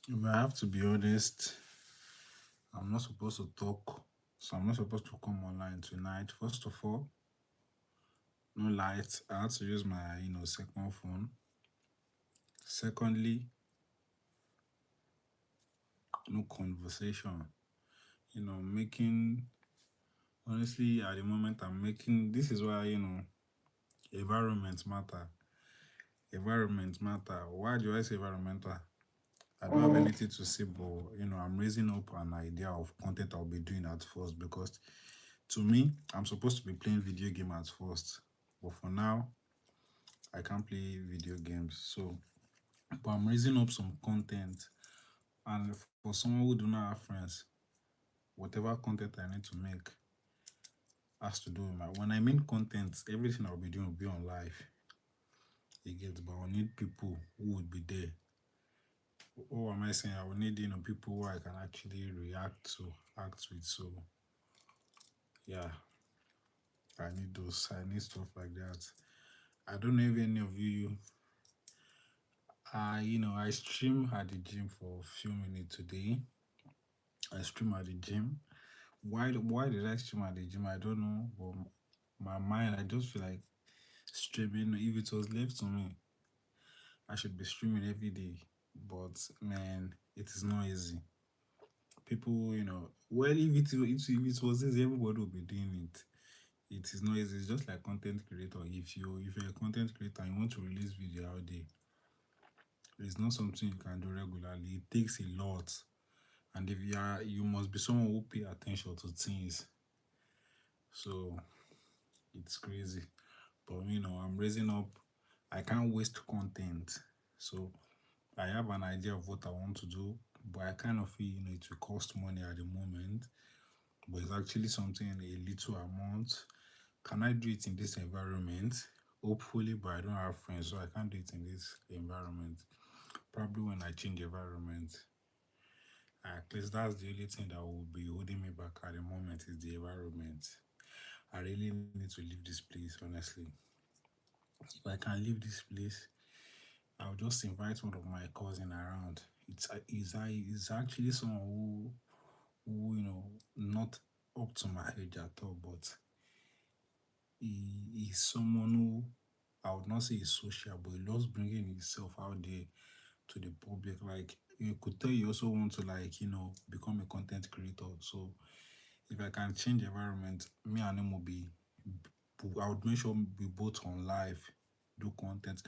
If I have to be honest, I'm not supposed to talk, so I'm not supposed to come online tonight. First of all, no light. I had to use my, second phone. Secondly, no conversation. Making honestly at the moment I'm making this is why environment matter. Environment matter. Why do I say environmental? I don't have anything to say, but I'm raising up an idea of content I'll be doing at first because to me, I'm supposed to be playing video game at first. But for now, I can't play video games. So, but I'm raising up some content. And for someone who do not have friends, whatever content I need to make has to do with my. When I mean content, everything I'll be doing will be on live. You get, but I need people who would be there. What am I saying? I will need people who I can actually react to, act with. So yeah, I need those. I need stuff like that. I don't know if any of you. I stream at the gym for a few minutes today. I stream at the gym. Why did I stream at the gym? I don't know. But my mind, I just feel like streaming. If it was left to me, I should be streaming every day. But man, it is not easy. People, well, if it was easy, everybody would be doing it. It is not easy. It's just like content creator. If you're a content creator and you want to release video out there, it's not something you can do regularly. It takes a lot. And if you must be someone who pay attention to things. So it's crazy. But I'm raising up. I can't waste content. So I have an idea of what I want to do, but I kind of feel it will cost money at the moment. But it's actually something a little amount. Can I do it in this environment? Hopefully, but I don't have friends, so I can't do it in this environment. Probably when I change environment. At least that's the only thing that will be holding me back at the moment is the environment. I really need to leave this place, honestly. If I can leave this place, I'll just invite one of my cousin around. It's actually someone who not up to my age at all, but he is someone who I would not say is social, but he loves bringing himself out there to the public. Like you could tell, you also want to become a content creator. So if I can change the environment, me and him will be. I would make sure we both on live do content.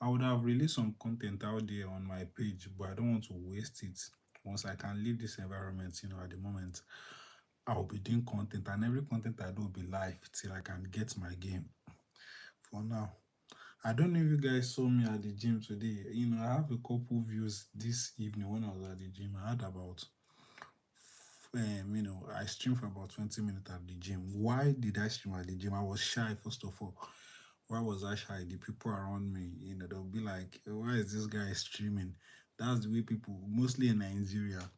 I would have released some content out there on my page, but I don't want to waste it. Once I can leave this environment, at the moment, I'll be doing content, and every content I do will be live till I can get my game. For now, I don't know if you guys saw me at the gym today. I have a couple views this evening when I was at the gym. I had about I streamed for about 20 minutes at the gym. Why did I stream at the gym? I was shy, first of all. Why was I shy? The people around me, they'll be like, why is this guy streaming? That's the way people, mostly in Nigeria,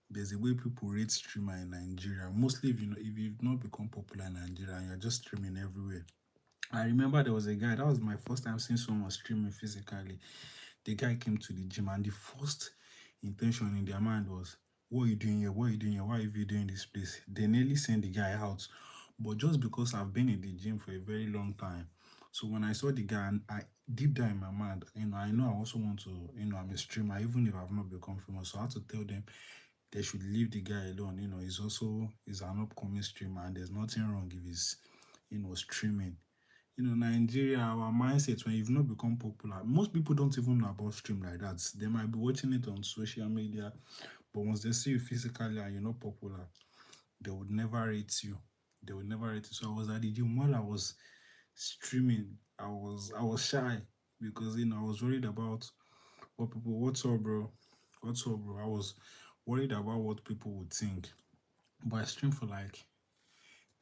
there's a way people rate streamer in Nigeria. Mostly if you've not become popular in Nigeria and you're just streaming everywhere. I remember there was a guy, that was my first time seeing someone streaming physically. The guy came to the gym and the first intention in their mind was, what are you doing here? What are you doing here? Why are you doing this place? They nearly sent the guy out. But just because I've been in the gym for a very long time, so when I saw the guy, and I deep down in my mind, I know I also want to, I'm a streamer, even if I've not become famous. So I had to tell them they should leave the guy alone. He's an upcoming streamer, and there's nothing wrong if he's, streaming. Nigeria, our mindset when you've not become popular, most people don't even know about stream like that. They might be watching it on social media, but once they see you physically and you're not popular, they would never rate you. They would never rate you. So I was at the gym while I was streaming. I was shy because I was worried about what people. What's up, bro? What's up, bro? I was worried about what people would think. But I streamed for like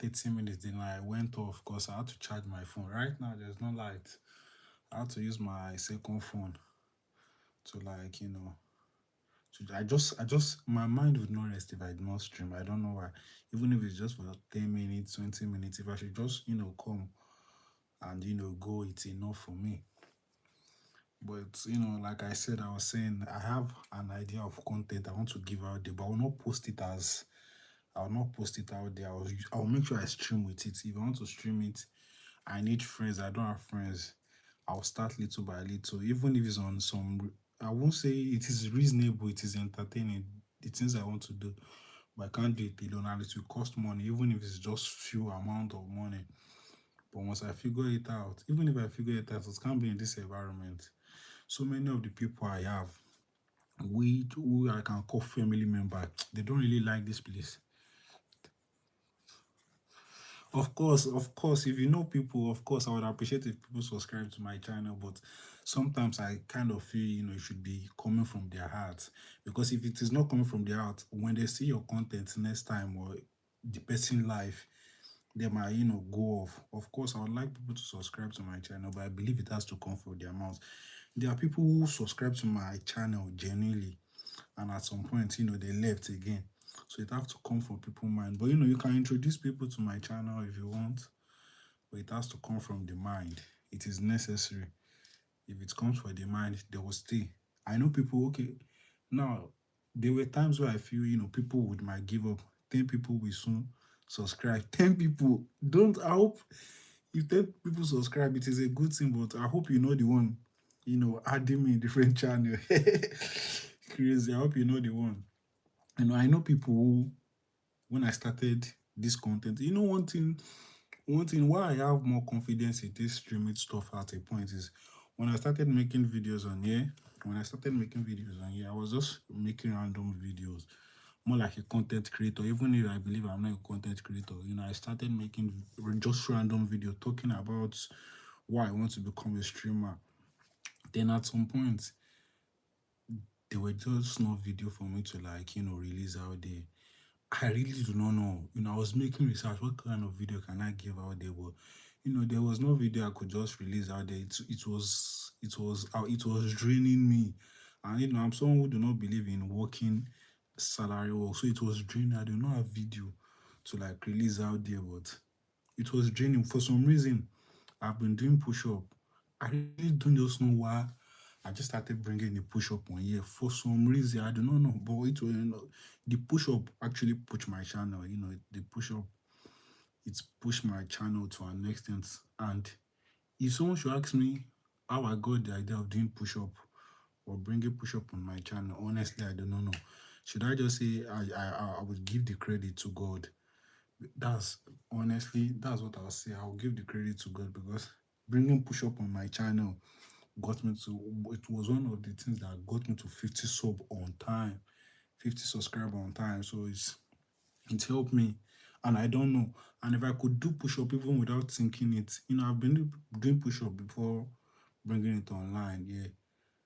30 minutes, then I went off because I had to charge my phone. Right now, there's no light. I had to use my second phone to my mind would not rest if I did not stream. I don't know why. Even if it's just for 10 minutes, 20 minutes, if I should just, come and, go, it's enough for me. But like I said, I was saying I have an idea of content I want to give out there, but I will not post it out there. I'll make sure I stream with it. If I want to stream it, I need friends. I don't have friends. I'll start little by little, even if it's on some. I won't say it is reasonable. It is entertaining. The things I want to do, but I can't do it alone, and it will cost money, even if it's just few amount of money. But once I figure it out, even if I figure it out, it can't be in this environment. So many of the people I have, who I can call family member, they don't really like this place. Of course, if you know people, of course, I would appreciate if people subscribe to my channel. But sometimes I kind of feel, it should be coming from their heart. Because if it is not coming from their heart, when they see your content next time or the person live, they might, go off. Of course, I would like people to subscribe to my channel, but I believe it has to come from their mouth. There are people who subscribe to my channel genuinely, and at some point, they left again. So it has to come from people's mind. But you can introduce people to my channel if you want, but it has to come from the mind. It is necessary. If it comes from the mind, they will stay. I know people, okay. Now, there were times where I feel, people would might give up. 10 people will soon subscribe. 10 people. Don't I hope if 10 people subscribe, it is a good thing, but I hope you know the one, adding me in different channel. Crazy. I hope you know the one. I know people who, when I started this content, one thing why I have more confidence in this streaming stuff at a point is when I started making videos on here. When I started making videos on here, I was just making random videos, more like a content creator. Even if I believe I'm not a content creator, I started making just random video talking about why I want to become a streamer. Then at some point, there were just no video for me to release out there. I really do not know. I was making research. What kind of video can I give out there? But there was no video I could just release out there. It was draining me, and I'm someone who do not believe in working salary work. So it was draining. I do not have video to release out there, but it was draining for some reason. I've been doing push up. I really don't just know why. I just started bringing the push up on here for some reason. I do not know, but it was the push up actually pushed my channel. The push up, it's pushed my channel to an extent. And if someone should ask me how I got the idea of doing push up or bringing push up on my channel, honestly, I do not know. Should I just say I would give the credit to God? That's that's what I'll say. I'll give the credit to God, because bringing push up on my channel got me to, it was one of the things that got me to 50 sub on time, 50 subscriber on time. So it helped me, and I don't know. And if I could do push up even without thinking it, I've been doing push up before bringing it online. Yeah.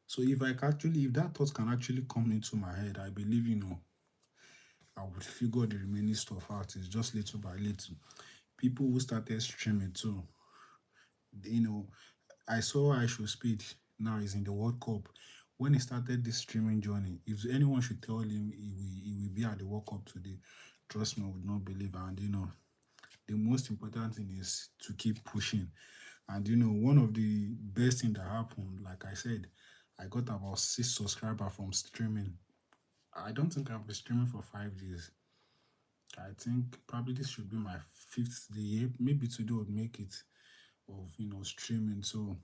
So if that thought can actually come into my head, I believe I would figure the remaining stuff out. It's just little by little. People who started streaming too, you know, I saw I Should Speed now is in the World Cup. When he started this streaming journey, if anyone should tell him he will be at the World Cup today, trust me, I would not believe. And the most important thing is to keep pushing. And one of the best thing that happened, like I said, I got about 6 subscribers from streaming. I don't think I've been streaming for 5 days. I think probably this should be my fifth day. Maybe today would make it of streaming. So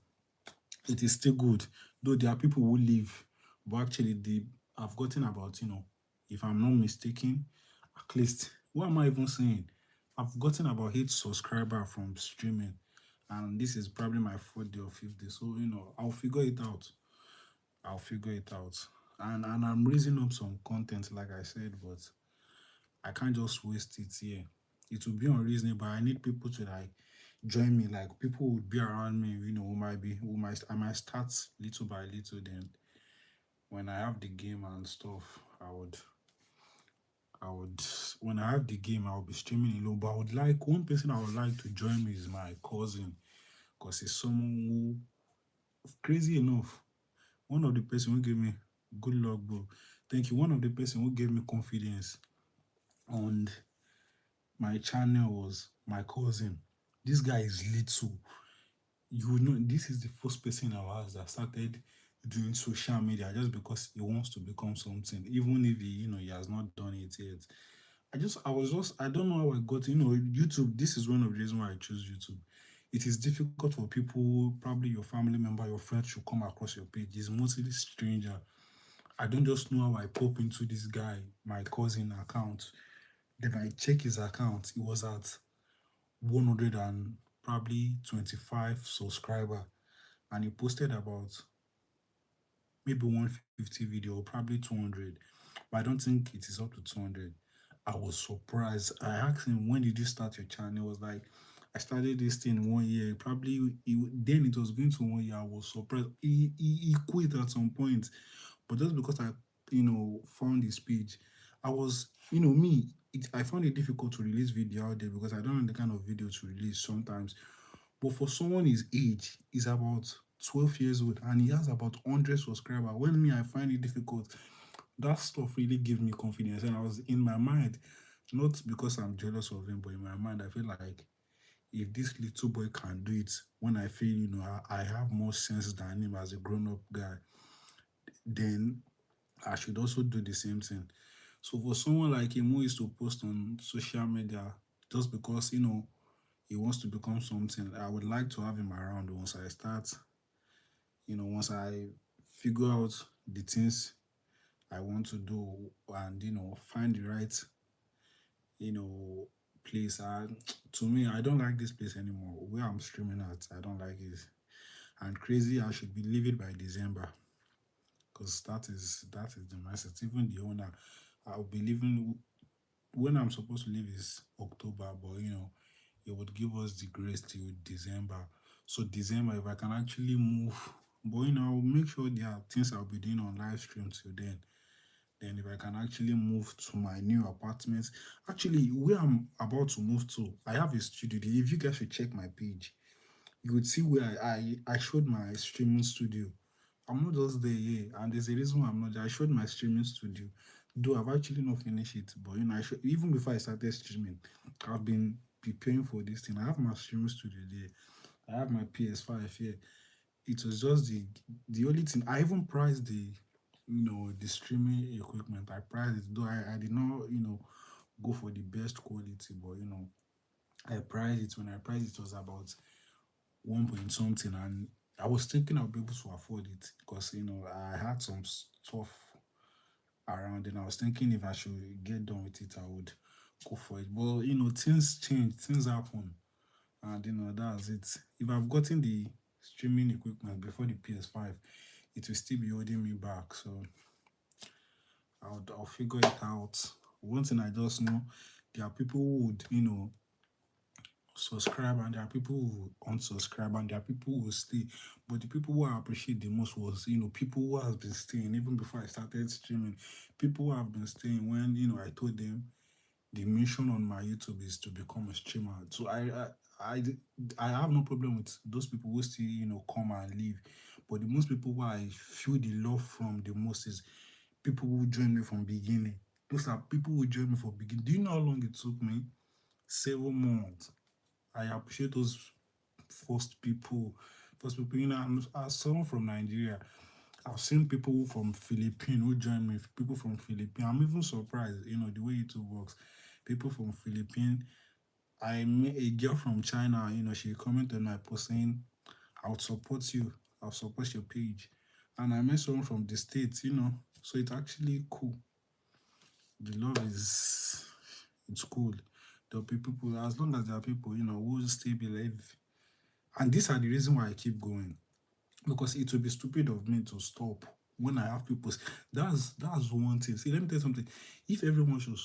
it is still good. Though there are people who leave, but actually I've gotten about, if I'm not mistaken, at least, what am I even saying? I've gotten about 8 subscribers from streaming, and this is probably my 4th day or 5th day. So, I'll figure it out. I'll figure it out. And I'm raising up some content, like I said, but I can't just waste it here. It will be unreasonable. I need people to join me. Like people would be around me, I might start little by little. Then when I have the game and stuff, when I have the game, I'll be streaming alone. But I would like one person I would like to join me is my cousin, because he's someone who, crazy enough, one of the person who gave me good luck, bro. Thank you. One of the person who gave me confidence on my channel was my cousin. This guy is little. You know, this is the first person in our house that started doing social media just because he wants to become something, even if he has not done it yet. I don't know how I got, YouTube. This is one of the reasons why I choose YouTube. It is difficult for people, probably your family member, your friends, should come across your page. It's mostly stranger. I don't just know how I pop into this guy, my cousin account. Then I check his account. It was at 100 and probably 25 subscriber, and he posted about maybe 150 video, or probably 200, but I don't think it is up to 200. I was surprised. I asked him, when did you start your channel? He was like, I started this thing 1 year. Probably then it was going to 1 year. I was surprised. He quit at some point, but just because I found his page, I was me. I found it difficult to release video out there because I don't know the kind of video to release sometimes. But for someone his age, he's about 12 years old and he has about 100 subscribers. When me, I find it difficult. That stuff really gave me confidence. And I was in my mind, not because I'm jealous of him, but in my mind, I feel like if this little boy can do it, when I feel, I have more sense than him as a grown up guy, then I should also do the same thing. So for someone like him who used to post on social media just because, he wants to become something, I would like to have him around once I figure out the things I want to do, and find the right you know place. To me, I don't like this place anymore. Where I'm streaming at, I don't like it. And crazy, I should be leaving by December, because that is the message. Even the owner, I'll be leaving when I'm supposed to leave is October, but it would give us the grace till December. So December, if I can actually move, but I'll make sure there are things I'll be doing on live stream till then. Then if I can actually move to my new apartment, actually where I'm about to move to, I have a studio there. If you guys should check my page, you would see where I showed my streaming studio. I'm not just there, yeah, and there's a reason why I'm not there. I showed my streaming studio, though I've actually not finished it. But even before I started streaming, I've been preparing for this thing. I have my streaming studio there. I have my PS5 here. It was just the only thing. I even priced the streaming equipment. I priced it, though I did not go for the best quality, but I priced it. When I priced it was about 1 point something, and I was thinking I'll be able to afford it because I had some stuff around, and I was thinking if I should get done with it, I would go for it. But things change, things happen, and that's it. If I've gotten the streaming equipment before the PS5, it will still be holding me back. So I'll figure it out. One thing I just know, there are people who would subscribe, and there are people who unsubscribe, and there are people who stay. But the people who I appreciate the most was people who have been staying even before I started streaming. People who have been staying when I told them the mission on my YouTube is to become a streamer. So I I have no problem with those people who still come and leave. But the most people who I feel the love from the most is people who joined me from beginning. Those are people who joined me from beginning. Do you know how long it took me? 7 months. I appreciate those first people. First people, as someone from Nigeria, I've seen people from Philippines who join me. People from Philippines. I'm even surprised, the way YouTube works. People from Philippines. I met a girl from China. She commented on my post saying, "I'll support you. I'll support your page." And I met someone from the States. So it's actually cool. The love it's cool. There'll be people, as long as there are people, who still believe. And these are the reason why I keep going. Because it would be stupid of me to stop when I have people. That's one thing. See, let me tell you something. If everyone should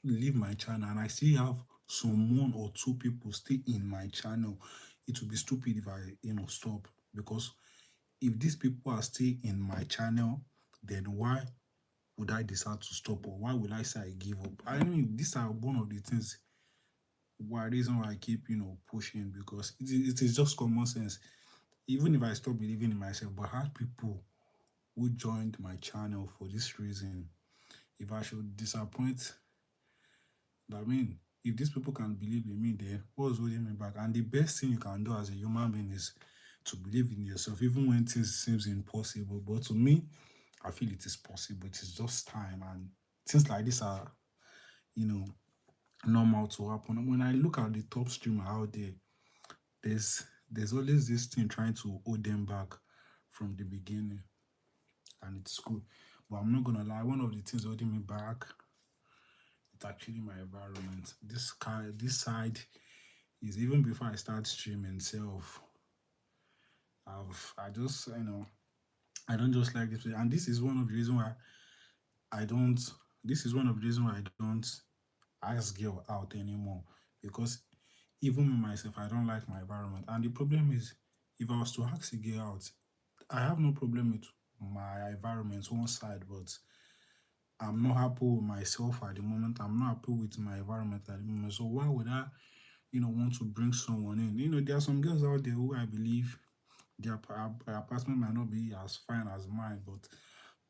leave my channel and I still have some one or two people stay in my channel, it would be stupid if I stop. Because if these people are still in my channel, then why would I decide to stop, or why would I say I give up? I mean, these are one of the things why reason why I keep pushing, because it is just common sense. Even if I stop believing in myself, but I had people who joined my channel for this reason. If I should disappoint, I mean, if these people can believe in me, then what's holding me back? And the best thing you can do as a human being is to believe in yourself, even when things seems impossible. But to me, I feel it is possible. It is just time, and things like this are, you know, normal to happen. When I look at the top streamer out there, there's always this thing trying to hold them back from the beginning, and it's cool. But I'm not gonna lie, one of the things holding me back is actually my environment. This side is even before I start streaming self. I just I don't just like this, and this is one of the reasons why I don't. This is one of the reasons why I don't ask girl out anymore, because even me myself, I don't like my environment. And the problem is, if I was to ask a girl out, I have no problem with my environment one side, but I'm not happy with myself at the moment. I'm not happy with my environment at the moment. So why would I, want to bring someone in? There are some girls out there who I believe their apartment might not be as fine as mine, but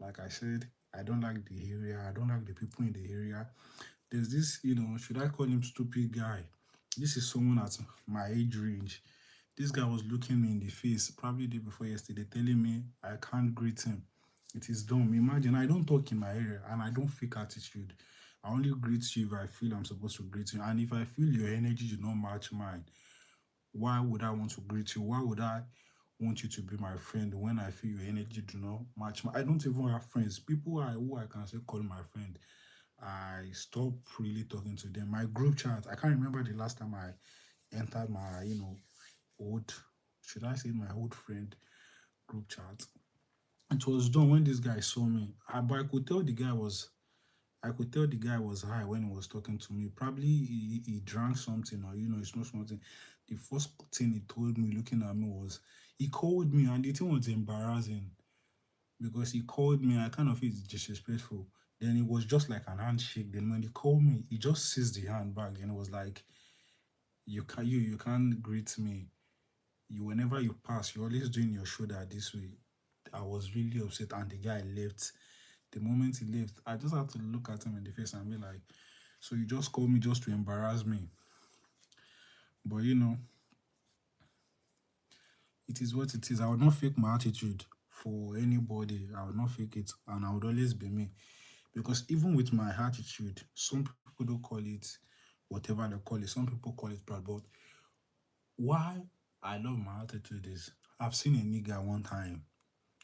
like I said, I don't like the area. I don't like the people in the area. There's this, should I call him stupid guy? This is someone at my age range. This guy was looking me in the face probably the day before yesterday, telling me I can't greet him. It is dumb. Imagine I don't talk in my area and I don't fake attitude. I only greet you if I feel I'm supposed to greet you. And if I feel your energy do not match mine, why would I want to greet you? Why would I want you to be my friend when I feel your energy do not match mine? I don't even have friends. People who I can say call my friend, I stopped really talking to them. My group chat, I can't remember the last time I entered my, old, should I say my old friend group chat. It was done when this guy saw me. But I could tell the guy was high when he was talking to me. Probably he drank something, or he smoked something. The first thing he told me, looking at me, was he called me, and the thing was embarrassing because he called me. I kind of feel it's disrespectful. Then it was just like an handshake. Then when he called me, he just seized the hand back and it was like, you can't greet me. Whenever you pass, you're always doing your shoulder this way. I was really upset, and the guy left. The moment he left, I just had to look at him in the face and be like, "So you just called me just to embarrass me?" But it is what it is. I would not fake my attitude for anybody. I would not fake it, and I would always be me. Because even with my attitude, some people don't call it whatever they call it. Some people call it proud. But why I love my attitude is I've seen a nigga one time.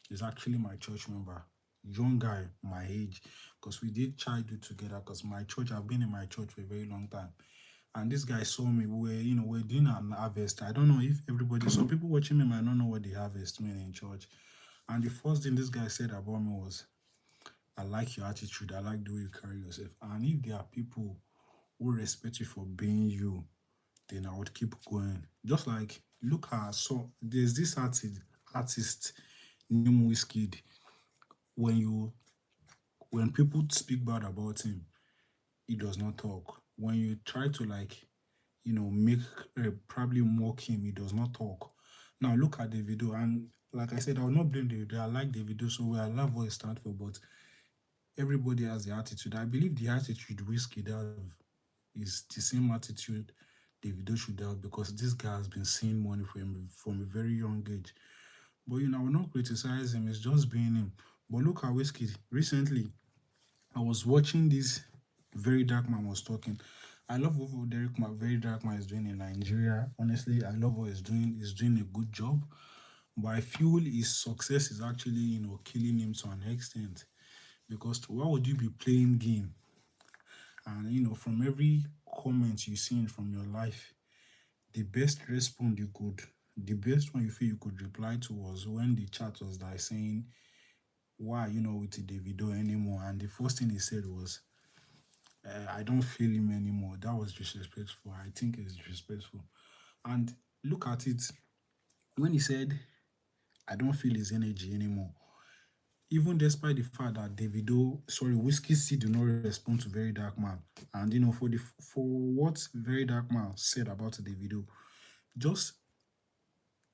He's actually my church member, young guy, my age, because we did childhood together. Because my church, I've been in my church for a very long time, and this guy saw me. We're doing an harvest. I don't know if everybody, some people watching me might not know what the harvest mean in church. And the first thing this guy said about me was, "I like your attitude. I like the way you carry yourself. And if there are people who respect you for being you, then I would keep going." Just like look at, so there's this artist named Wizkid. When you when people speak bad about him, he does not talk. When you try to make probably mock him, he does not talk. Now look at the video, and like I said, I will not blame the video. I like the video, so I love what it stands for. But everybody has the attitude. I believe the attitude Wizkid have is the same attitude Davido should have, because this guy has been seeing money from a very young age. But I will not criticize him, it's just being him. But look at Wizkid. Recently, I was watching this Very Dark Man was talking. I love what Very Dark Man is doing in Nigeria. Honestly, I love what he's doing. He's doing a good job. But I feel his success is actually, killing him to an extent. Because why would you be playing game? And from every comment you seen from your life, the best response the best one you feel you could reply to was when the chat was like saying, "Why are you not with the Davido anymore?" And the first thing he said was, "I don't feel him anymore." That was disrespectful. I think it's disrespectful. And look at it, when he said, "I don't feel his energy anymore," even despite the fact that Whiskey still do not respond to Very Dark Man. And for what Very Dark Man said about the video, just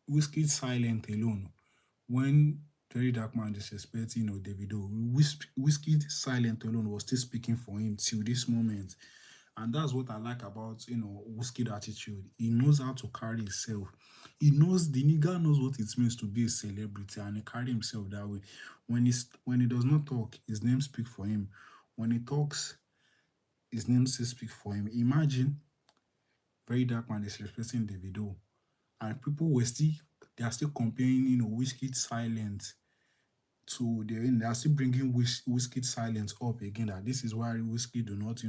Whiskey silent alone, when Very Dark Man disrespects, Davido, Whiskey silent alone was still speaking for him till this moment. And that's what I like about Whiskey attitude. He knows how to carry himself. He knows the nigga knows what it means to be a celebrity, and he carry himself that way. When he does not talk, his name speak for him. When he talks, his name still speak for him. Imagine Very Dark Man is respecting Davido, and people were still they are still comparing Whiskey silence to they are still bringing Whiskey silence up again. That this is why Whiskey do not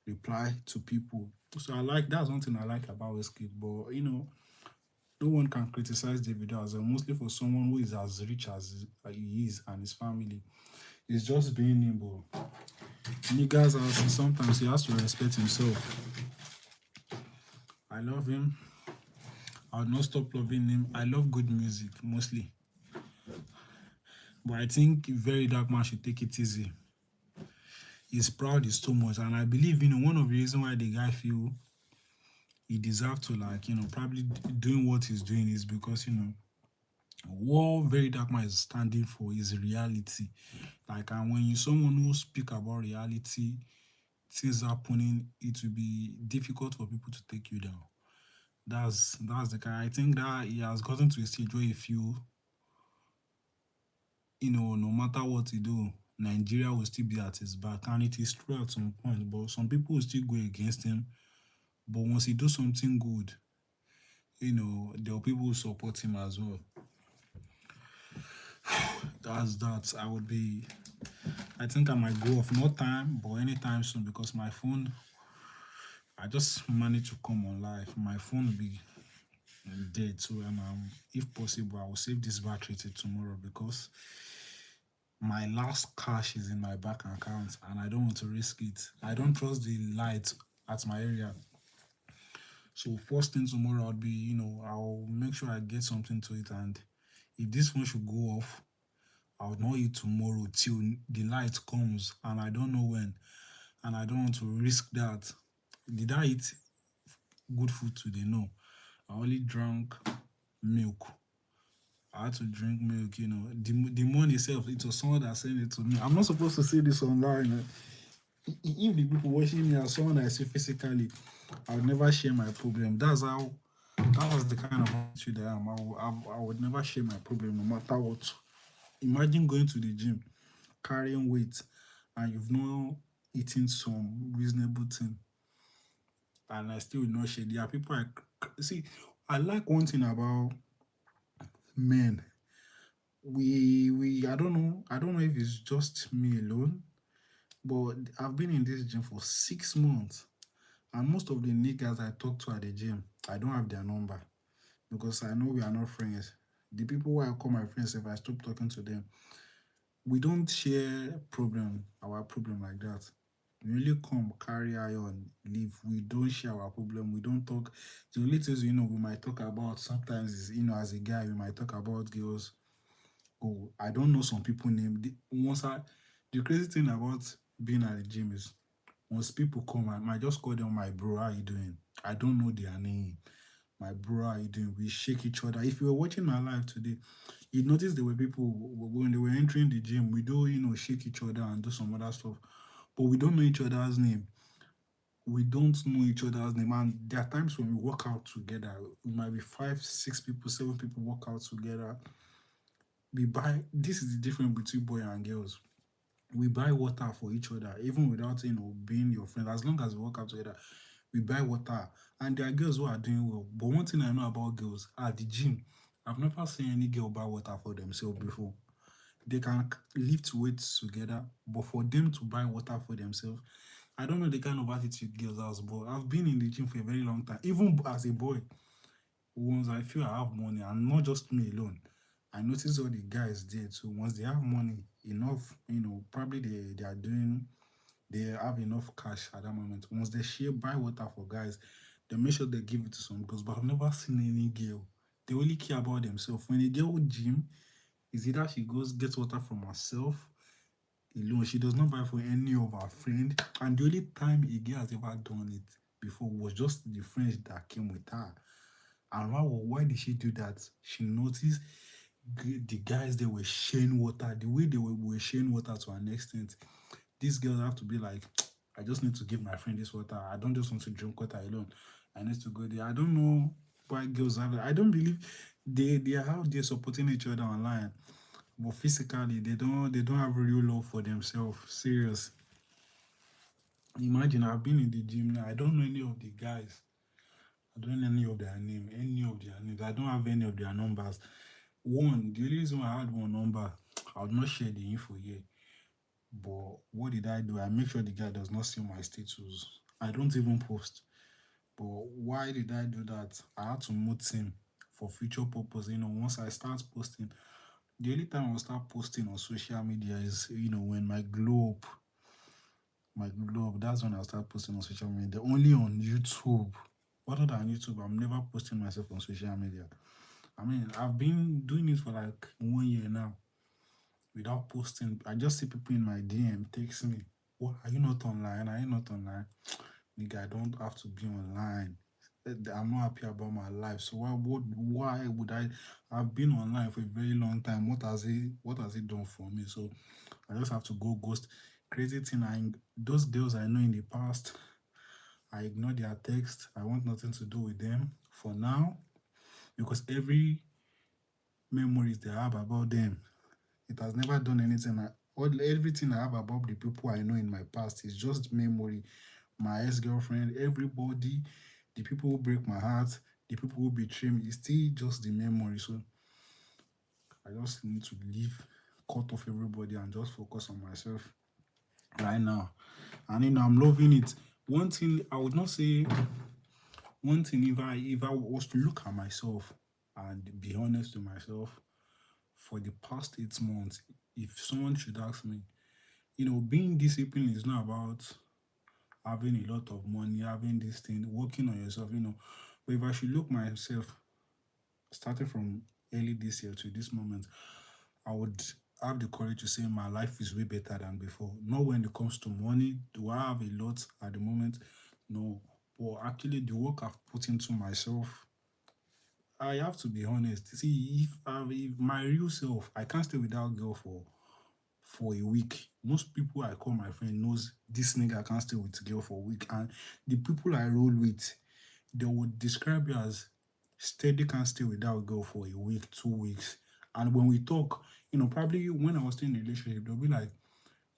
reply to people. So that's one thing I like about Whiskey. But no one can criticize Davido as mostly for someone who is as rich as he is and his family. It's just being him, but niggas as sometimes he has to respect himself. I love him. I'll not stop loving him. I love good music mostly. But I think Very Dark Man should take it easy. He's proud is too much. And I believe, one of the reasons why the guy feel he deserves to probably doing what he's doing is because, what Very Dark Man is standing for is reality. And when you someone who speak about reality, things happening, it will be difficult for people to take you down. That's the guy. I think that he has gotten to a stage where he feel, no matter what he do, Nigeria will still be at his back. And it is true at some point, but some people will still go against him. But once he do something good, there are people who support him as well. That's that. I think I might go off, not time, but anytime soon, because my phone, I just managed to come on live. My phone will be dead, so if possible, I will save this battery till tomorrow because my last cash is in my bank account and I don't want to risk it. I don't trust the light at my area. So first thing tomorrow I'll be, I'll make sure I get something to it, and if this phone should go off, I'll know it tomorrow till the light comes, and I don't know when, and I don't want to risk that. Did I eat good food today? No. I only drank milk. I had to drink milk, The money itself, it was someone that sent it to me. I'm not supposed to say this online. If the people watching me are someone I see physically, I would never share my problem. That was the kind of attitude I am. I would never share my problem no matter what. Imagine going to the gym, carrying weight, and you've not eaten some reasonable thing, and I still will not share. There are people see. I like one thing about men. I don't know if it's just me alone, but I've been in this gym for 6 months, and most of the niggas I talk to at the gym, I don't have their number because I know we are not friends. The people who I call my friends, if I stop talking to them, we don't share our problem like that. We only come, carry iron, leave. We don't share our problem. We don't talk. The only things we might talk about sometimes is as a guy we might talk about girls. Oh, I don't know some people name. The crazy thing about being at the gym is once people come, I might just call them my bro. How you doing? I don't know their name. My bro, how you doing? We shake each other. If you were watching my live today, you notice there were people when they were entering the gym, we do shake each other and do some other stuff, but we don't know each other's name. We don't know each other's name, and there are times when we work out together. We might be 5, 6 people, 7 people work out together. We buy. This is the difference between boys and girls. We buy water for each other, even without being your friend. As long as we work out together, we buy water. And there are girls who are doing well. But one thing I know about girls at the gym, I've never seen any girl buy water for themselves before. They can lift weights together, but for them to buy water for themselves, I don't know the kind of attitude girls have. But I've been in the gym for a very long time. Even as a boy, once I feel I have money, and not just me alone, I notice all the guys there too. Once they have money enough, probably they have enough cash at that moment. Once they share buy water for guys, they make sure they give it to some girls. But I've never seen any girl. They only care about themselves. When a girl gym, is either she goes get water from herself alone. She does not buy for any of her friend. And the only time a girl has ever done it before was just the friends that came with her. And why did she do that? She noticed the guys they were sharing water, the way they were sharing water to an extent. These girls have to be like, I just need to give my friend this water. I don't just want to drink water alone. I need to go there. I don't know why girls have it. I don't believe they are out there supporting each other online, but physically they don't have real love for themselves. Serious. Imagine I've been in the gym now. I don't know any of the guys. I don't know any of their name, any of their names. I don't have any of their numbers. One, the only reason I had one number, I would not share the info here. But what did I do? I make sure the guy does not see my status. I don't even post. But why did I do that? I had to mute him for future purpose. Once I start posting, the only time I'll start posting on social media is, when my globe, that's when I'll start posting on social media. Only on YouTube. Other than YouTube, I'm never posting myself on social media. I mean, I've been doing it for like 1 year now without posting. I just see people in my DM text me, "What, are you not online? Are you not online?" Nigga, I don't have to be online. I'm not happy about my life. So why would I? I've been online for a very long time. What has it done for me? So I just have to go ghost. Crazy thing, those girls I know in the past, I ignore their text. I want nothing to do with them for now because every memories they have about them, it has never done anything. Everything I have about the people I know in my past is just memory. My ex-girlfriend, everybody, the people who break my heart, the people who betray me, it's still just the memory. So I just need to leave, cut off everybody, and just focus on myself right now. And I'm loving it. One thing I would not say, one thing, if I was to look at myself and be honest to myself, for the past 8 months, if someone should ask me, being disciplined is not about having a lot of money, having this thing, working on yourself. But if I should look myself, starting from early this year to this moment, I would have the courage to say my life is way better than before. Not when it comes to money. Do I have a lot at the moment? No. But actually, the work I've put into myself, I have to be honest. See, if my real self, I can't stay with that girl for a week. Most people I call my friend knows this nigga can't stay with girl for a week. And the people I roll with, they would describe you as steady can't stay with that girl for a week, 2 weeks. And when we talk, probably when I was still in a relationship, they'll be like,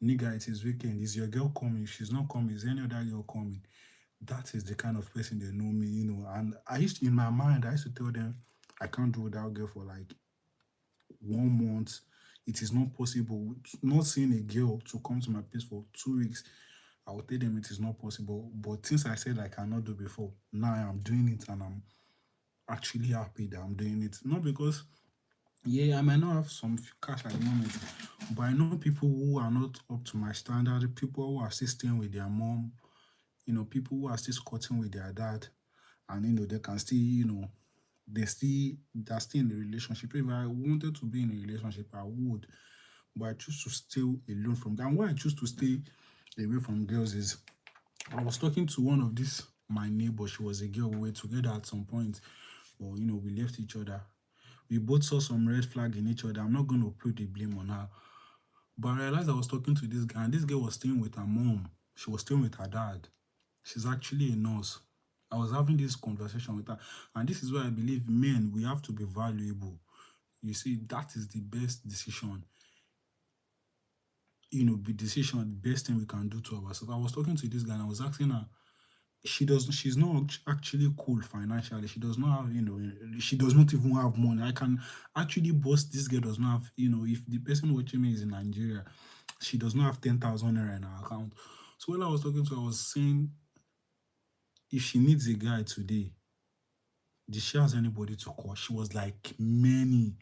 nigga, it is weekend. Is your girl coming? If she's not coming, is any other girl coming? That is the kind of person they know me. And in my mind, I used to tell them, I can't do without girl for like 1 month. It is not possible. Not seeing a girl to come to my place for 2 weeks, I will tell them it is not possible. But since I said I cannot do before, now I am doing it and I'm actually happy that I'm doing it. Not because, yeah, I might not have some cash at the moment, but I know people who are not up to my standard, people who are still staying with their mom, people who are still squatting with their dad, and they can still, they're still in a relationship. If I wanted to be in a relationship, I would, but I choose to stay alone from them. And why I choose to stay away from girls is I was talking to one of these my neighbor. She was a girl. We were together at some point, but we left each other. We both saw some red flag in each other. I'm not going to put the blame on her, but I realized I was talking to this guy, and this girl was staying with her mom. She was staying with her dad. She's actually a nurse. I was having this conversation with her, and this is why I believe men, we have to be valuable. You see, that is the best decision. The best thing we can do to ourselves. I was talking to this guy and I was asking her, she's not actually cool financially. She does not have, she does not even have money. I can actually boast this girl does not have, if the person watching me is in Nigeria, she does not have 10,000 naira in her account. So when I was talking to her, I was saying, if she needs a guy today, did she has anybody to call? She was like, many.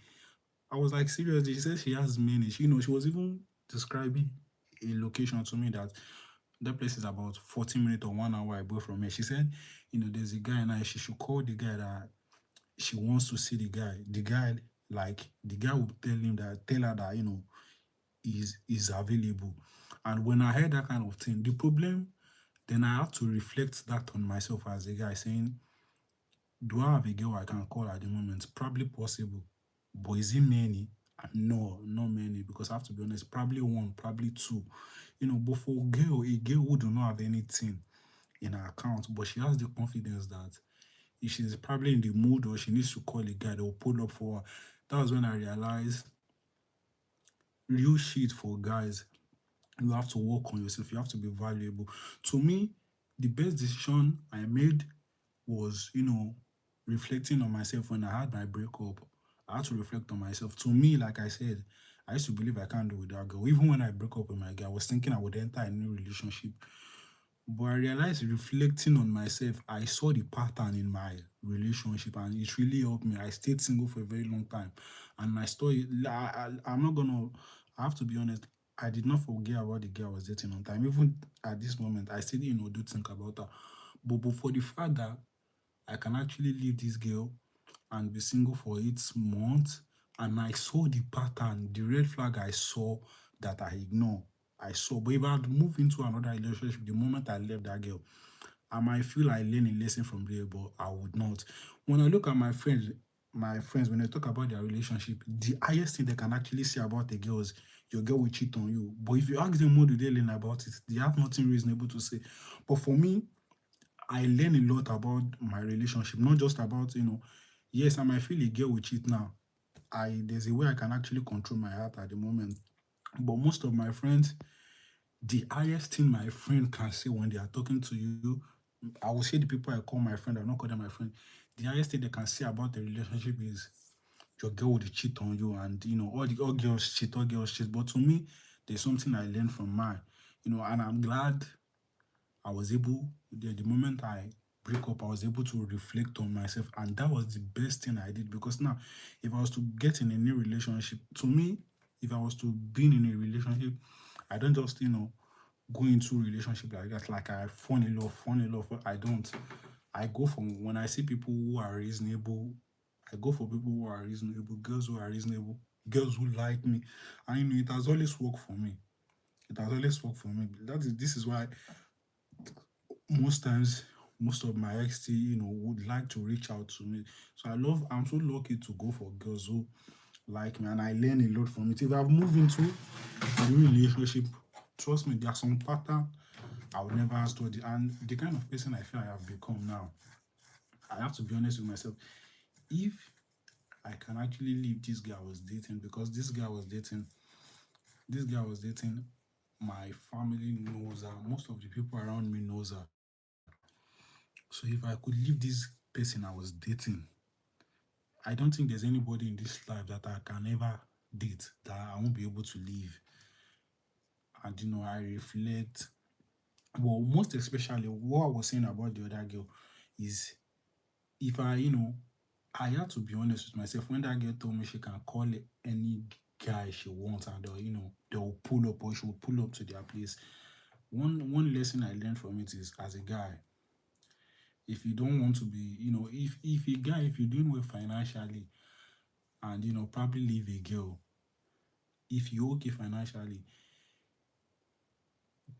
I was like, seriously? She said she has many. She was even describing a location to me that place is about 40 minutes or 1 hour away from here. She said, there's a guy now. She should call the guy that she wants to see the guy. The guy will tell her that, is available. And when I heard that kind of thing, the problem, then I have to reflect that on myself as a guy, saying, do I have a girl I can call at the moment? Probably possible. But is it many? No, not many, because I have to be honest, probably one, probably two. But for a girl who do not have anything in her account, but she has the confidence that if she's probably in the mood or she needs to call a guy that will pull up for her. That was when I realized real shit for guys. You have to work on yourself. You have to be valuable. To me, the best decision I made was, reflecting on myself when I had my breakup. I had to reflect on myself. To me, like I said, I used to believe I can't do with that girl. Even when I broke up with my girl, I was thinking I would enter a new relationship. But I realized reflecting on myself, I saw the pattern in my relationship and it really helped me. I stayed single for a very long time. And my story, I'm not gonna, I have to be honest, I did not forget about the girl I was dating on time. Even at this moment, I still, do think about her. But for the fact that I can actually leave this girl and be single for 8 months. And I saw the pattern, the red flag I saw that I ignore. I saw. But if I had moved into another relationship the moment I left that girl, I might feel I learned a lesson from there, but I would not. When I look at my friends, when they talk about their relationship, the highest thing they can actually say about a girl is your girl will cheat on you. But if you ask them what do they learn about it, they have nothing reasonable to say. But for me, I learn a lot about my relationship, not just about, yes, I might feel a girl will cheat now. There's a way I can actually control my heart at the moment. But most of my friends, the highest thing my friend can say when they are talking to you, I will say the people I call my friend, I will not call them my friend. The highest thing they can say about the relationship is your girl will cheat on you, and all girls cheat, all girls cheat. But to me, there's something I learned from mine, and I'm glad I was able, the moment I break up, I was able to reflect on myself. And that was the best thing I did, because now, if I was to get in a new relationship, to me, if I was to be in a relationship, I don't just, go into a relationship like that, like I fall in love. I don't. I go for, when I see people who are reasonable, I go for people who are reasonable, girls who are reasonable, girls who like me. And it has always worked for me. It has always worked for me. This is why most times most of my ex still, would like to reach out to me. So I'm so lucky to go for girls who like me, and I learn a lot from it. If I've moved into a new relationship, trust me, there's some pattern I would never have studied. And the kind of person I feel I have become now, I have to be honest with myself. If I can actually leave this guy I was dating, because this guy was dating, my family knows her, most of the people around me knows her. So if I could leave this person I was dating, I don't think there's anybody in this life that I can ever date that I won't be able to leave. And I reflect. Well, most especially what I was saying about the other girl is, if I had to be honest with myself. When that girl told me she can call any guy she wants, and they'll pull up, or she will pull up to their place. One lesson I learned from it is, as a guy, if you don't want to be, if a guy, if you're doing well financially, and probably leave a girl, if you're okay financially,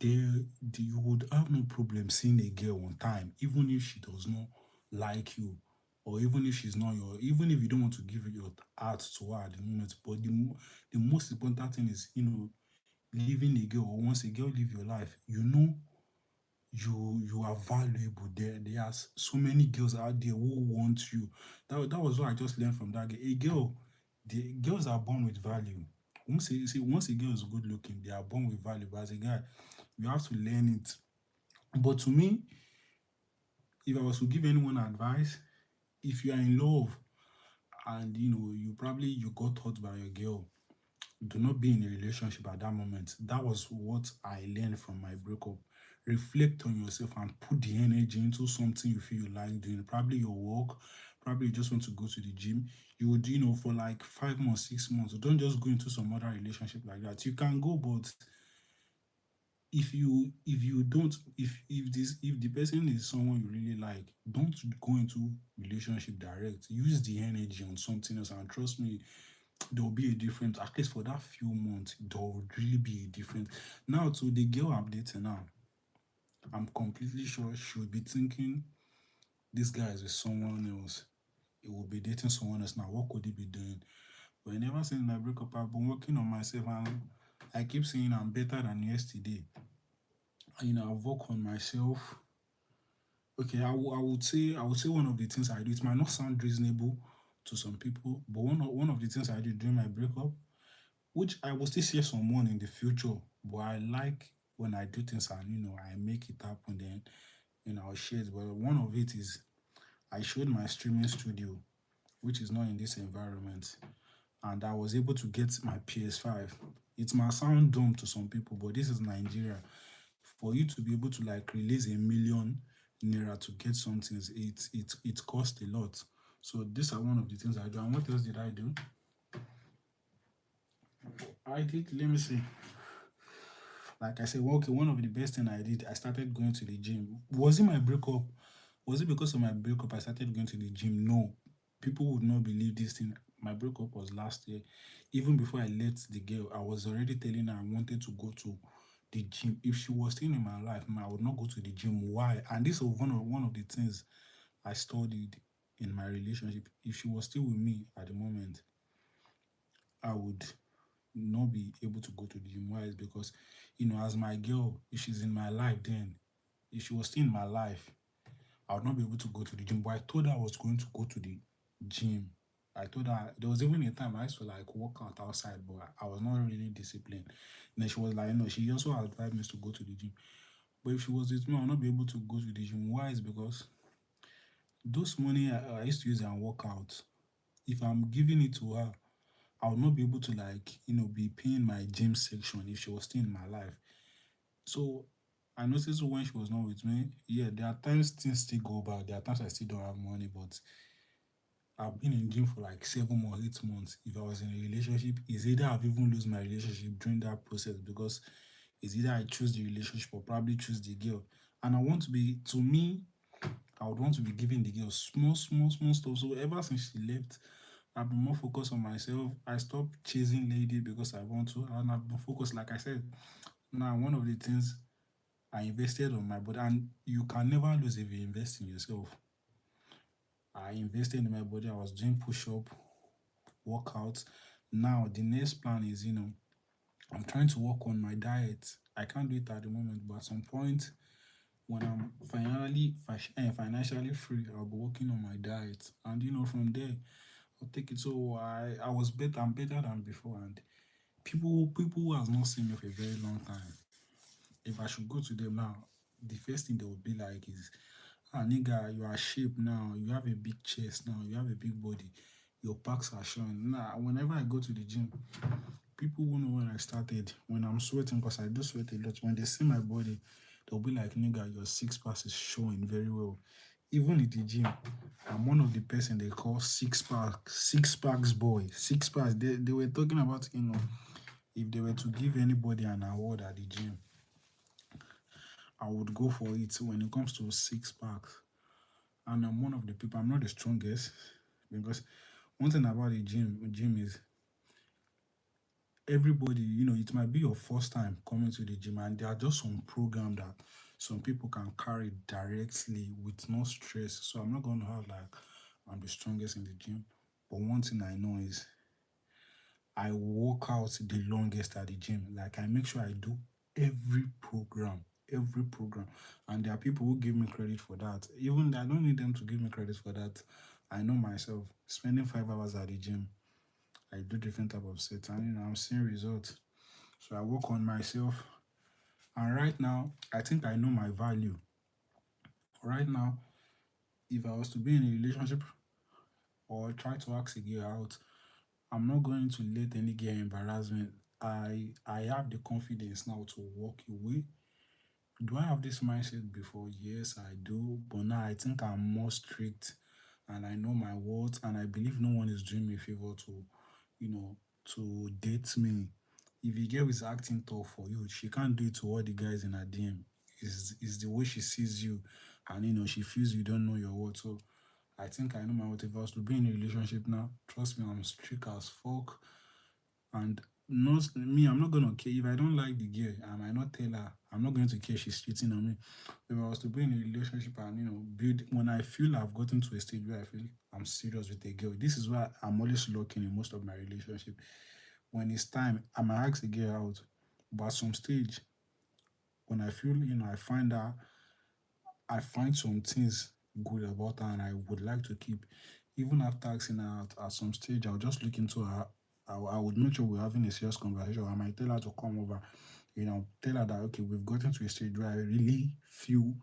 you would have no problem seeing a girl on time, even if she does not like you, or even if she's not even if you don't want to give your heart to her at the moment. But the most important thing is, leaving a girl, or once a girl leave your life, you are valuable. There's so many girls out there who want you. That was what I just learned from that girl. The girls are born with value. Once a girl is good looking, they are born with value. But as a guy, you have to learn it. But to me, if I was to give anyone advice, if you are in love and you got hurt by your girl, do not be in a relationship at that moment. That was what I learned from my breakup. Reflect on yourself and put the energy into something you feel you like doing. Probably your work, probably you just want to go to the gym. You would, for like 5 months, 6 months. Don't just go into some other relationship like that. You can go, but if you don't if the person is someone you really like, don't go into relationship direct. Use the energy on something else, and trust me, there will be a difference. At least for that few months, there will really be a difference. Now, to the girl I'm dating now, I'm completely sure she will be thinking this guy is with someone else. He will be dating someone else now. What could he be doing? But ever since my breakup, I've been working on myself, and I keep saying I'm better than yesterday. I've worked on myself. Okay, I would say one of the things I do. It might not sound reasonable to some people, but one of the things I did during my breakup, which I will still share someone in the future, but I like when I do things and I make it happen. Then I'll share it. But one of it is I showed my streaming studio, which is not in this environment, and I was able to get my PS5. It might sound dumb to some people, but this is Nigeria. For you to be able to like release a million naira to get something, it costs a lot. So these are one of the things I do. And what else did I do? I did, let me see. Like I said, well, okay, one of the best thing I did, I started going to the gym. Was it my breakup? Was it because of my breakup I started going to the gym? No. People would not believe this thing. My breakup was last year. Even before I left the girl, I was already telling her I wanted to go to the gym. If she was still in my life, I would not go to the gym. Why? And this was one of the things I studied in my relationship. If she was still with me at the moment, I would not be able to go to the gym. Why? Is because, as my girl, if she's in my life, then if she was still in my life, I would not be able to go to the gym. But I told her I was going to go to the gym. I told her there was even a time I used to like walk out outside, but I was not really disciplined. And then she was like, no, she also advised me to go to the gym. But if she was with me, I would not be able to go to the gym. Why? Is because those money I used to use and work out, if I'm giving it to her, I would not be able to like, be paying my gym section if she was still in my life. So I noticed when she was not with me, yeah, there are times things still go bad. There are times I still don't have money, but I've been in gym for like 7 or 8 months. If I was in a relationship, it's either I've even lose my relationship during that process because it's either I choose the relationship or probably choose the girl. And I want to be, to me, I would want to be giving the girl small, small, small stuff. So ever since she left, I've been more focused on myself. I stopped chasing lady because I want to, and I've been focused, like I said. Now, one of the things I invested on my body, and you can never lose if you invest in yourself. I invested in my body. I was doing push up, workouts. Now, the next plan is, I'm trying to work on my diet. I can't do it at the moment, but at some point, when I'm financially free, I'll be working on my diet, and from there, I'll take it. So I was better. I'm better than before, and people who has not seen me for a very long time, if I should go to them now, the first thing they would be like is, ah, nigga, you are shape now. You have a big chest now. You have a big body. Your packs are showing. Now, whenever I go to the gym, people who know when I started, when I'm sweating, because I do sweat a lot, when they see my body, they'll be like, nigga, your six packs is showing very well. Even in the gym, I'm one of the person they call six packs boy. Six packs. They were talking about, if they were to give anybody an award at the gym, I would go for it when it comes to six packs. And I'm one of the people, I'm not the strongest because one thing about the gym is everybody, it might be your first time coming to the gym, and there are just some program that some people can carry directly with no stress. So I'm not going to have like I'm the strongest in the gym. But one thing I know is I work out the longest at the gym. Like I make sure I do every program. And there are people who give me credit for that. Even I don't need them to give me credit for that. I know myself. Spending 5 hours at the gym, I do different type of sets, and I'm seeing results. So I work on myself. And right now, I think I know my value. Right now, if I was to be in a relationship or try to ask a girl out, I'm not going to let any girl embarrass me. I have the confidence now to walk away. Do I have this mindset before? Yes, I do. But now I think I'm more strict and I know my words, and I believe no one is doing me a favor to, you know, to date me. If a girl is acting tough for you, she can't do it to all the guys in her DM. Is the way she sees you, and she feels you don't know your words. So I think I know my worth. If I was to be in a relationship now, trust me, I'm strict as fuck. And not me, I'm not gonna care if I don't like the girl. I might not tell her. I'm not going to care she's cheating on me. If I was to be in a relationship and build, when I feel I've gotten to a stage where I feel I'm serious with a girl, this is why I'm always looking in most of my relationship. When it's time, I might ask the girl out, but at some stage, when I feel I find some things good about her and I would like to keep. Even after asking her out, at some stage, I'll just look into her. I would make sure we're having a serious conversation. I might tell her to come over, tell her that, okay, we've gotten to a stage where I really feel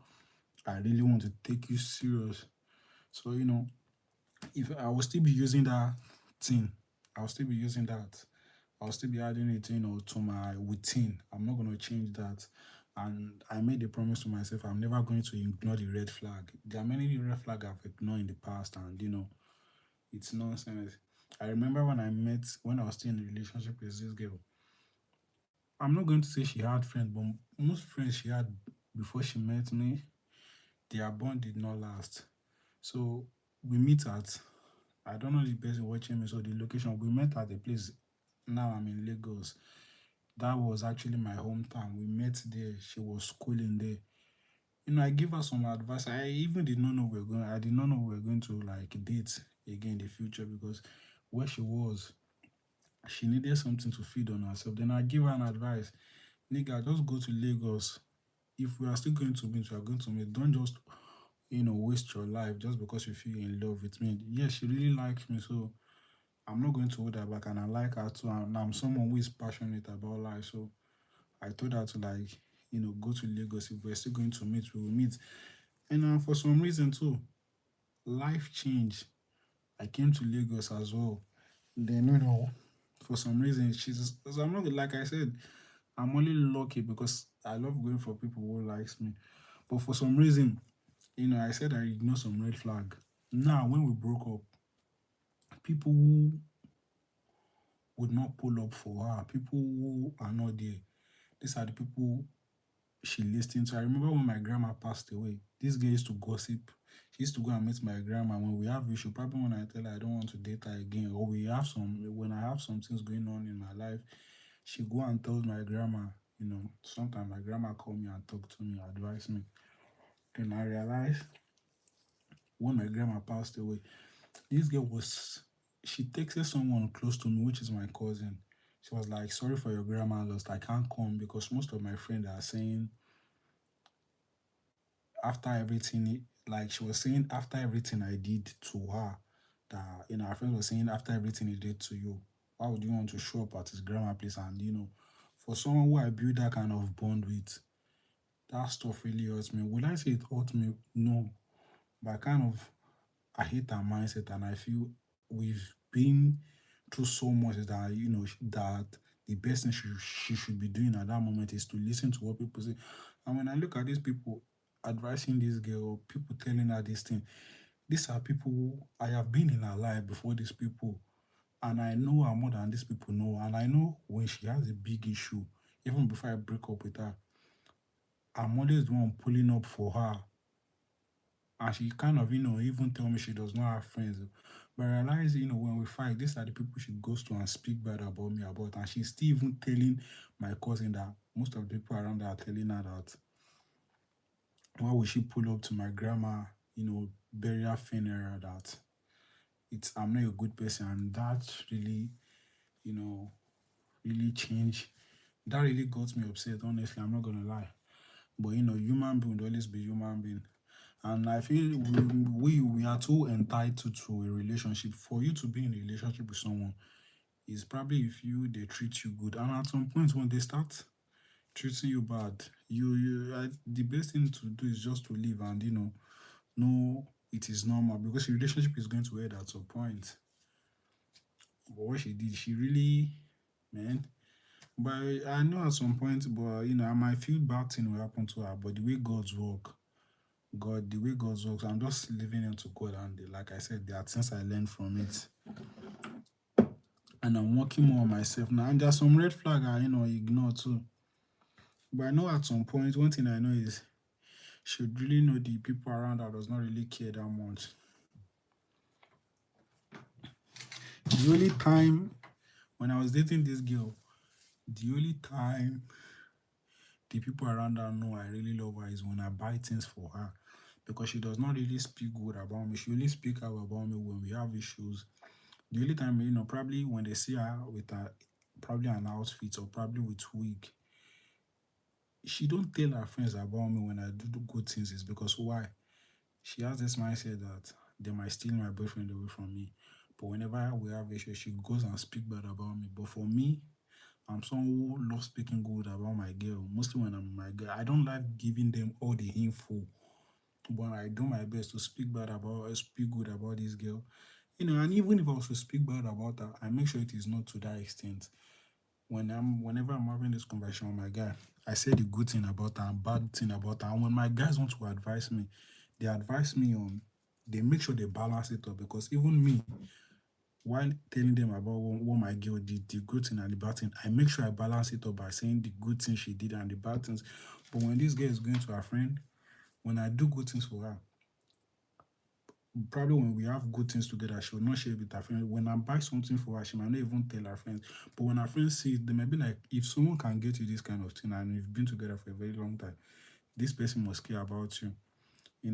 I really want to take you serious. So, if I will still be using that thing, I'll still be using that. I'll still be adding it, to my routine. I'm not going to change that. And I made a promise to myself I'm never going to ignore the red flag. There are many red flags I've ignored in the past, and it's nonsense. I remember when I was still in a relationship with this girl. I'm not going to say she had friends, but most friends she had before she met me, their bond did not last. So we meet at, I don't know the person watching me, so the location, we met at the place. Now I'm in Lagos. That was actually my hometown. We met there. She was schooling there. I give her some advice. I even did not know we were going. I did not know we were going to like date again in the future because where she was, she needed something to feed on herself. Then I give her an advice, nigga, just go to Lagos. If we are still going to meet, we are going to meet. Don't just waste your life just because you feel in love with me. Yes, she really likes me, so I'm not going to hold her back, and I like her too. And I'm someone who is passionate about life, so I told her to go to Lagos. If we're still going to meet, we will meet. And for some reason too, life changed. I came to Lagos as well. Then for some reason she's. So I'm not like I said. I'm only lucky because I love going for people who likes me. But for some reason, I said I ignored some red flag. Now when we broke up, people who would not pull up for her, people who are not there. These are the people she listened to. I remember when my grandma passed away, this girl used to gossip. She used to go and meet my grandma when we have issue. Probably when I tell her I don't want to date her again, or when I have some things going on in my life, she go and tells my grandma. Sometimes my grandma call me and talk to me, advise me. Then I realized when my grandma passed away, this girl was she texted someone close to me, which is my cousin. She was like, sorry for your grandma lost. I can't come because most of my friends are saying after everything, like she was saying after everything I did to her, that our friends were saying after everything he did to you, why would you want to show up at his grandma place? And for someone who I built that kind of bond with, that stuff really hurts me. Would I say it hurt me? No, but I hate her mindset, and I feel we've been through so much that that the best thing she should be doing at that moment is to listen to what people say. And when I look at these people advising this girl, people telling her this thing, these are people who I have been in her life before these people, and I know her more than these people know. And I know when she has a big issue, even before I break up with her, I'm always the one pulling up for her. And she kind of, even tell me she does not have friends. But I realize, when we fight, these are the people she goes to and speak bad about me about. And she's still even telling my cousin that most of the people around her are telling her that why would she pull up to my grandma, burial funeral, that I'm not a good person. And that really, you know, really changed. That really got me upset, honestly, I'm not gonna lie. But human being will always be human being. And I feel we are too entitled to a relationship. For you to be in a relationship with someone is probably if they treat you good. And at some point when they start treating you bad, the best thing to do is just to leave and know it is normal because the relationship is going to end at some point. But what she did, she really, man. But I know at some point, but I might feel bad thing will happen to her. But the way the way God works, I'm just leaving it to God. And like I said, there are things I learned from it. And I'm working more on myself now. And there's some red flag I, ignore too. But I know at some point, one thing I know is should really know the people around her does not really care that much. The only time when I was dating this girl, The only time the people around her know I really love her is when I buy things for her. Because she does not really speak good about me. She only speak out about me when we have issues. The only time, probably when they see her with probably an outfit or probably with wig, she don't tell her friends about me when I do the good things is because why? She has this mindset that they might steal my boyfriend away from me. But whenever we have issues, she goes and speak bad about me. But for me, I'm someone who loves speaking good about my girl. Mostly when I'm with my girl, I don't like giving them all the info, but I do my best to speak good about this girl. And even if I was to speak bad about her, I make sure it is not to that extent. Whenever I'm having this conversation with my guy, I say the good thing about her and bad thing about her. And when my guys want to advise me, they advise me on they make sure they balance it up because even me, while telling them about what my girl did, the good thing and the bad thing, I make sure I balance it up by saying the good things she did and the bad things. But when this girl is going to her friend, when I do good things for her, probably when we have good things together, she will not share it with her friends. When I buy something for her, she might not even tell her friends. But when her friends see it, they might be like, if someone can get you this kind of thing and we've been together for a very long time, this person must care about you.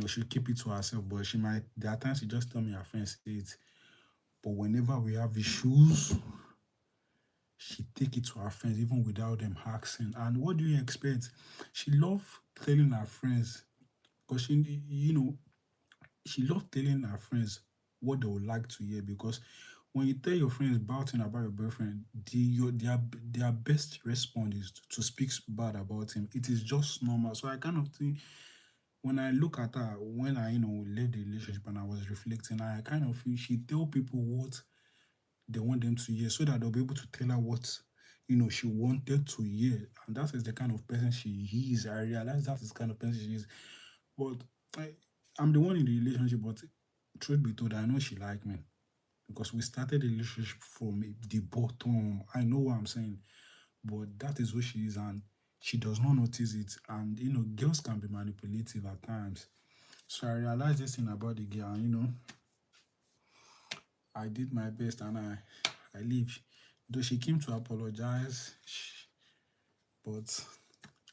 She'll keep it to herself, but there are times she just tell me her friends say it. But whenever we have issues, she take it to her friends even without them asking. And what do you expect? She love telling her friends because she loved telling her friends what they would like to hear because when you tell your friends about your boyfriend, their best response is to speak bad about him. It is just normal. So I kind of think when I look at her, when I left the relationship and I was reflecting, I kind of feel she tell people what they want them to hear so that they'll be able to tell her what she wanted to hear. And that is the kind of person she is. I realize that is the kind of person she is. But I, I'm the one in the relationship, but truth be told, I know she like me because we started the relationship from the bottom. I know what I'm saying, but that is who she is, and she does not notice it. And girls can be manipulative at times. So I realized this thing about the girl, and I did my best, and I leave. Though she came to apologize, but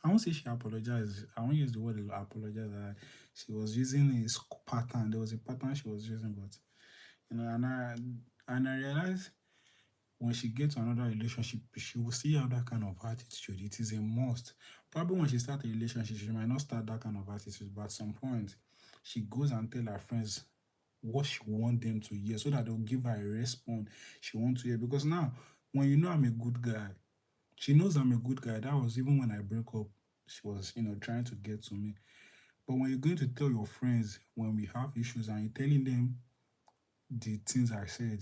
I won't say she apologized. I won't use the word apologize. She was using a pattern. There was a pattern she was using, but and I realized when she gets another relationship, she will see have that kind of attitude. It is a must. Probably when she starts a relationship, she might not start that kind of attitude, but at some point, she goes and tell her friends what she want them to hear so that they'll give her a response she wants to hear. Because now, when I'm a good guy, she knows I'm a good guy. That was even when I broke up. She was, trying to get to me. But when you're going to tell your friends when we have issues and you're telling them the things I said,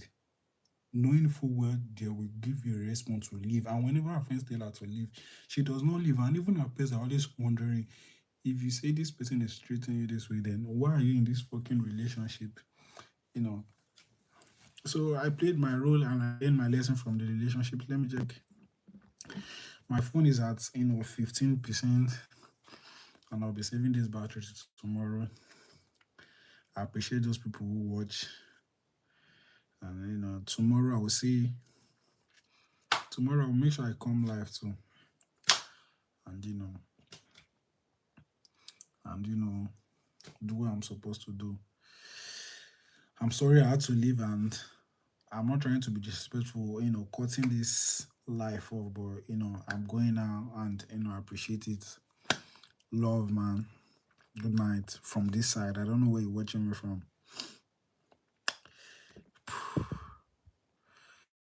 knowing full well they will give you a response to leave. And whenever her friends tell her to leave, she does not leave. And even her parents are always wondering if you say this person is treating you this way, then why are you in this fucking relationship? You know. So I played my role and I learned my lesson from the relationship. Let me check. My phone is at 15%, and I'll be saving this battery tomorrow. I appreciate those people who watch. And tomorrow I will see. Tomorrow I'll make sure I come live too. And do what I'm supposed to do. I'm sorry I had to leave, and I'm not trying to be disrespectful, cutting this life off, but I'm going now, and I appreciate it. Love, man. Good night from this side. I don't know where you're watching me from.